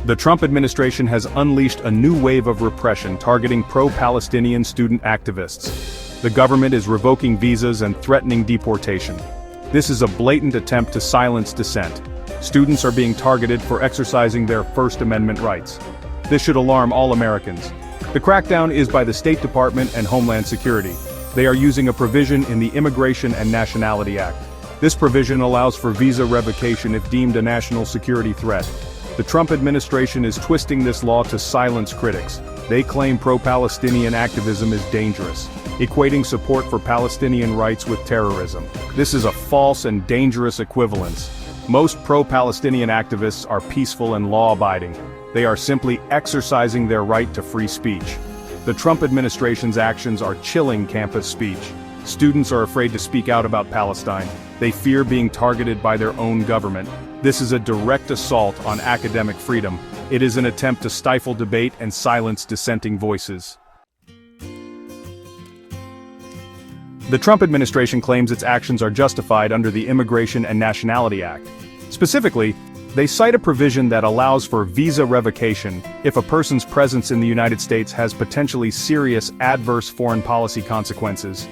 The Trump administration has unleashed a new wave of repression targeting pro-Palestinian student activists. The government is revoking visas and threatening deportation. This is a blatant attempt to silence dissent. Students are being targeted for exercising their First Amendment rights. This should alarm all Americans. The crackdown is by the State Department and Homeland Security. They are using a provision in the Immigration and Nationality Act. This provision allows for visa revocation if deemed a national security threat. The Trump administration is twisting this law to silence critics. They claim pro-Palestinian activism is dangerous, equating support for Palestinian rights with terrorism. This is a false and dangerous equivalence. Most pro-Palestinian activists are peaceful and law-abiding. They are simply exercising their right to free speech. The Trump administration's actions are chilling campus speech. Students are afraid to speak out about Palestine. They fear being targeted by their own government. This is a direct assault on academic freedom. It is an attempt to stifle debate and silence dissenting voices. The Trump administration claims its actions are justified under the Immigration and Nationality Act. Specifically, they cite a provision that allows for visa revocation if a person's presence in the United States has potentially serious adverse foreign policy consequences.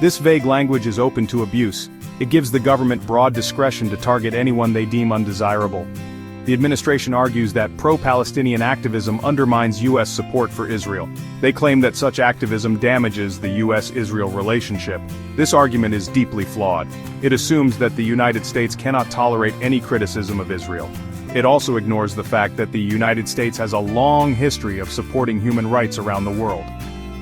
This vague language is open to abuse. It gives the government broad discretion to target anyone they deem undesirable. The administration argues that pro-Palestinian activism undermines U.S. support for Israel. They claim that such activism damages the U.S.-Israel relationship. This argument is deeply flawed. It assumes that the United States cannot tolerate any criticism of Israel. It also ignores the fact that the United States has a long history of supporting human rights around the world.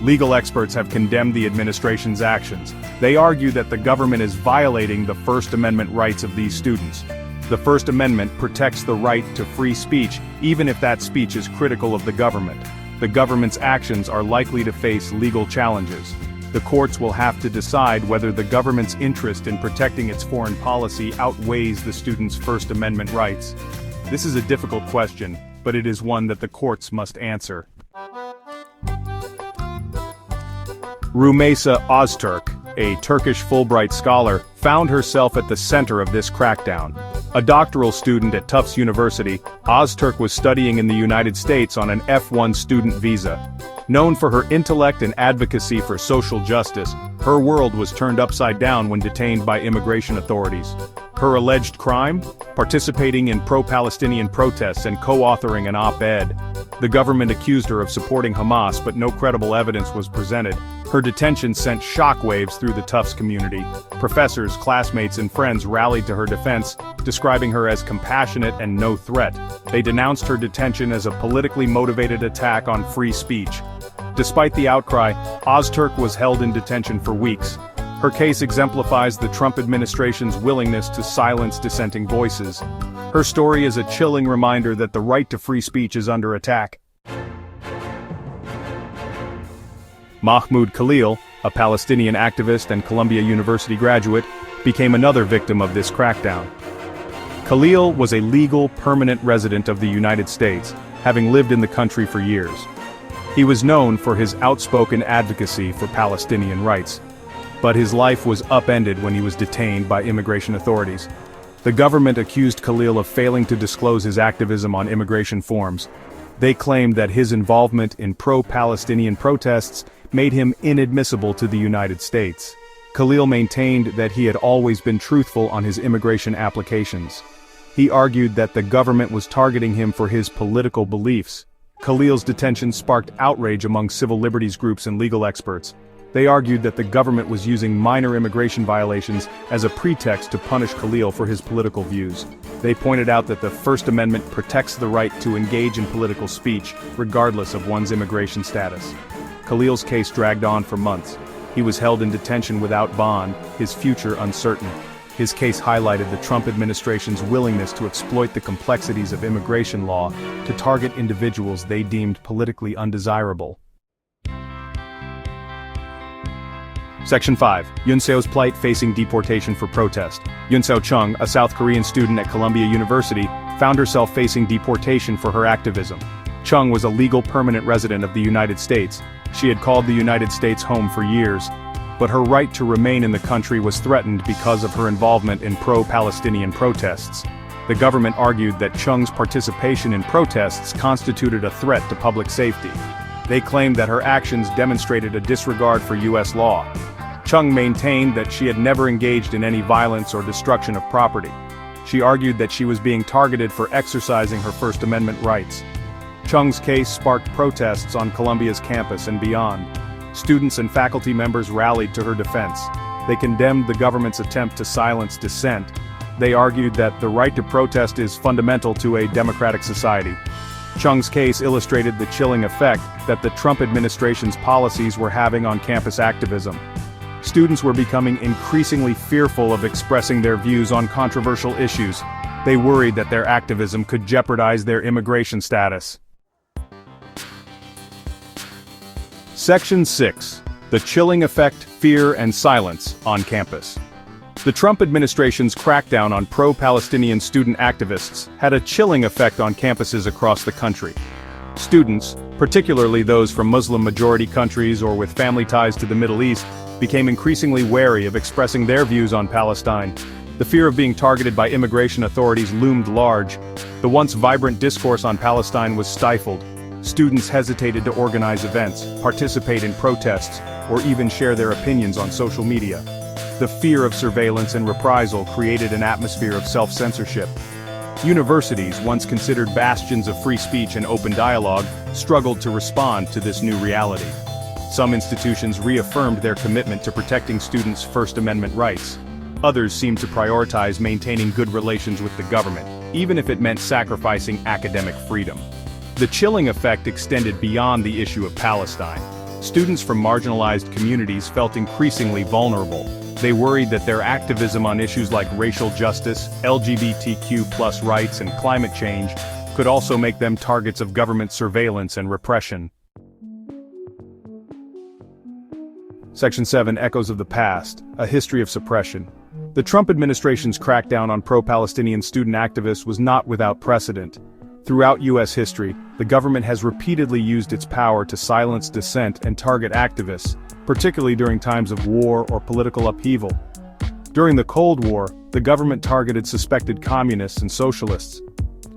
Legal experts have condemned the administration's actions. They argue that the government is violating the First Amendment rights of these students. The First Amendment protects the right to free speech, even if that speech is critical of the government. The government's actions are likely to face legal challenges. The courts will have to decide whether the government's interest in protecting its foreign policy outweighs the students' First Amendment rights. This is a difficult question, but it is one that the courts must answer. Rümeysa Öztürk, a Turkish Fulbright scholar, found herself at the center of this crackdown. A doctoral student at Tufts University, Öztürk was studying in the United States on an F-1 student visa. Known for her intellect and advocacy for social justice, her world was turned upside down when detained by immigration authorities. Her alleged crime? Participating in pro-Palestinian protests and co-authoring an op-ed. The government accused her of supporting Hamas, but no credible evidence was presented. Her detention sent shockwaves through the Tufts community. Professors, classmates, and friends rallied to her defense, describing her as compassionate and no threat. They denounced her detention as a politically motivated attack on free speech. Despite the outcry, Öztürk was held in detention for weeks. Her case exemplifies the Trump administration's willingness to silence dissenting voices. Her story is a chilling reminder that the right to free speech is under attack. Mahmoud Khalil, a Palestinian activist and Columbia University graduate, became another victim of this crackdown. Khalil was a legal, permanent resident of the United States, having lived in the country for years. He was known for his outspoken advocacy for Palestinian rights. But his life was upended when he was detained by immigration authorities. The government accused Khalil of failing to disclose his activism on immigration forms. They claimed that his involvement in pro-Palestinian protests made him inadmissible to the United States. Khalil maintained that he had always been truthful on his immigration applications. He argued that the government was targeting him for his political beliefs. Khalil's detention sparked outrage among civil liberties groups and legal experts. They argued that the government was using minor immigration violations as a pretext to punish Khalil for his political views. They pointed out that the First Amendment protects the right to engage in political speech, regardless of one's immigration status. Khalil's case dragged on for months. He was held in detention without bond, his future uncertain. His case highlighted the Trump administration's willingness to exploit the complexities of immigration law to target individuals they deemed politically undesirable. Section 5. Yoon Seo's plight facing deportation for protest. Yoon Seo Chung, a South Korean student at Columbia University, found herself facing deportation for her activism. Chung was a legal permanent resident of the United States. She had called the United States home for years, but her right to remain in the country was threatened because of her involvement in pro-Palestinian protests. The government argued that Chung's participation in protests constituted a threat to public safety. They claimed that her actions demonstrated a disregard for U.S. law. Chung maintained that she had never engaged in any violence or destruction of property. She argued that she was being targeted for exercising her First Amendment rights. Chung's case sparked protests on Columbia's campus and beyond. Students and faculty members rallied to her defense. They condemned the government's attempt to silence dissent. They argued that the right to protest is fundamental to a democratic society. Chung's case illustrated the chilling effect that the Trump administration's policies were having on campus activism. Students were becoming increasingly fearful of expressing their views on controversial issues. They worried that their activism could jeopardize their immigration status. Section 6. The chilling effect, fear, and silence on campus. The Trump administration's crackdown on pro-Palestinian student activists had a chilling effect on campuses across the country. Students, particularly those from Muslim-majority countries or with family ties to the Middle East, became increasingly wary of expressing their views on Palestine. The fear of being targeted by immigration authorities loomed large. The once vibrant discourse on Palestine was stifled. Students hesitated to organize events, participate in protests, or even share their opinions on social media. The fear of surveillance and reprisal created an atmosphere of self-censorship. Universities, once considered bastions of free speech and open dialogue, struggled to respond to this new reality. Some institutions reaffirmed their commitment to protecting students' First Amendment rights. Others seemed to prioritize maintaining good relations with the government, even if it meant sacrificing academic freedom. The chilling effect extended beyond the issue of Palestine. Students from marginalized communities felt increasingly vulnerable. They worried that their activism on issues like racial justice, LGBTQ+ rights, and climate change could also make them targets of government surveillance and repression. Section 7. Echoes of the Past, A History of Suppression. The Trump administration's crackdown on pro-Palestinian student activists was not without precedent. Throughout U.S. history, the government has repeatedly used its power to silence dissent and target activists, particularly during times of war or political upheaval. During the Cold War, the government targeted suspected communists and socialists.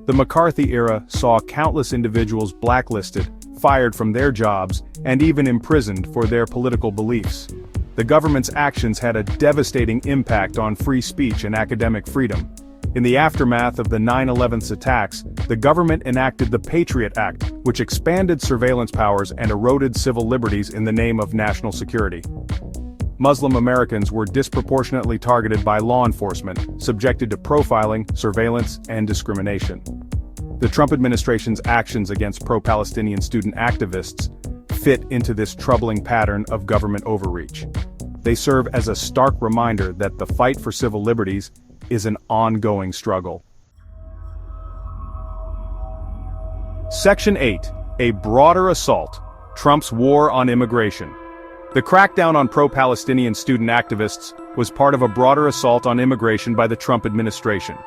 The McCarthy era saw countless individuals blacklisted, fired from their jobs, and even imprisoned for their political beliefs. The government's actions had a devastating impact on free speech and academic freedom. In the aftermath of the 9/11 attacks, the government enacted the Patriot Act, which expanded surveillance powers and eroded civil liberties in the name of national security. Muslim Americans were disproportionately targeted by law enforcement, subjected to profiling, surveillance, and discrimination. The Trump administration's actions against pro-Palestinian student activists fit into this troubling pattern of government overreach. They serve as a stark reminder that the fight for civil liberties is an ongoing struggle. Section 8. A broader assault, Trump's war on immigration. The crackdown on pro-Palestinian student activists was part of a broader assault on immigration by the Trump administration.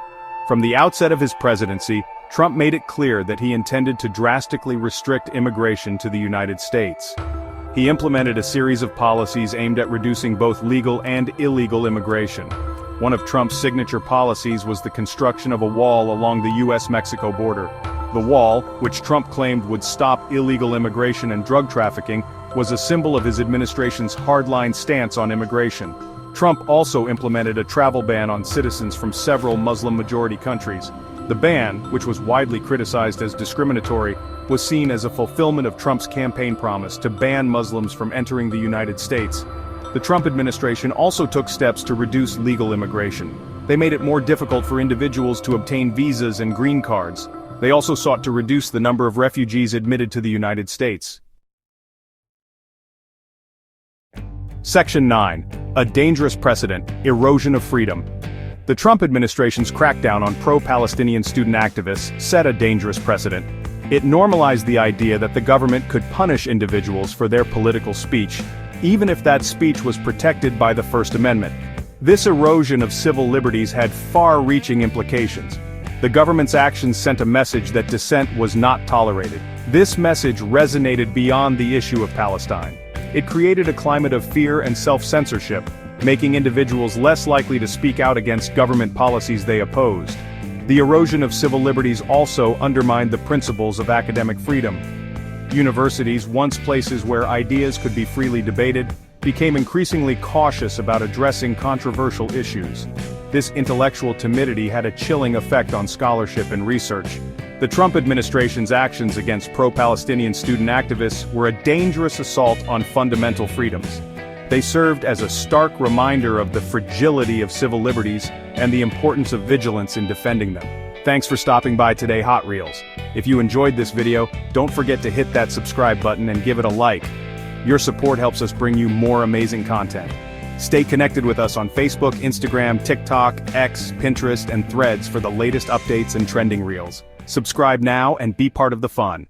From the outset of his presidency, Trump made it clear that he intended to drastically restrict immigration to the United States. He implemented a series of policies aimed at reducing both legal and illegal immigration. One of Trump's signature policies was the construction of a wall along the U.S.-Mexico border. The wall, which Trump claimed would stop illegal immigration and drug trafficking, was a symbol of his administration's hardline stance on immigration. Trump also implemented a travel ban on citizens from several Muslim-majority countries. The ban, which was widely criticized as discriminatory, was seen as a fulfillment of Trump's campaign promise to ban Muslims from entering the United States. The Trump administration also took steps to reduce legal immigration. They made it more difficult for individuals to obtain visas and green cards. They also sought to reduce the number of refugees admitted to the United States. Section 9. A dangerous precedent, Erosion of Freedom. The Trump administration's crackdown on pro-Palestinian student activists set a dangerous precedent. It normalized the idea that the government could punish individuals for their political speech, even if that speech was protected by the First Amendment. This erosion of civil liberties had far-reaching implications. The government's actions sent a message that dissent was not tolerated. This message resonated beyond the issue of Palestine. It created a climate of fear and self-censorship, making individuals less likely to speak out against government policies they opposed. The erosion of civil liberties also undermined the principles of academic freedom. Universities, once places where ideas could be freely debated, became increasingly cautious about addressing controversial issues. This intellectual timidity had a chilling effect on scholarship and research. The Trump administration's actions against pro-Palestinian student activists were a dangerous assault on fundamental freedoms. They served as a stark reminder of the fragility of civil liberties and the importance of vigilance in defending them. Thanks for stopping by today, Hot Reels. If you enjoyed this video, don't forget to hit that subscribe button and give it a like. Your support helps us bring you more amazing content. Stay connected with us on Facebook, Instagram, TikTok, X, Pinterest, and Threads for the latest updates and trending reels. Subscribe now and be part of the fun.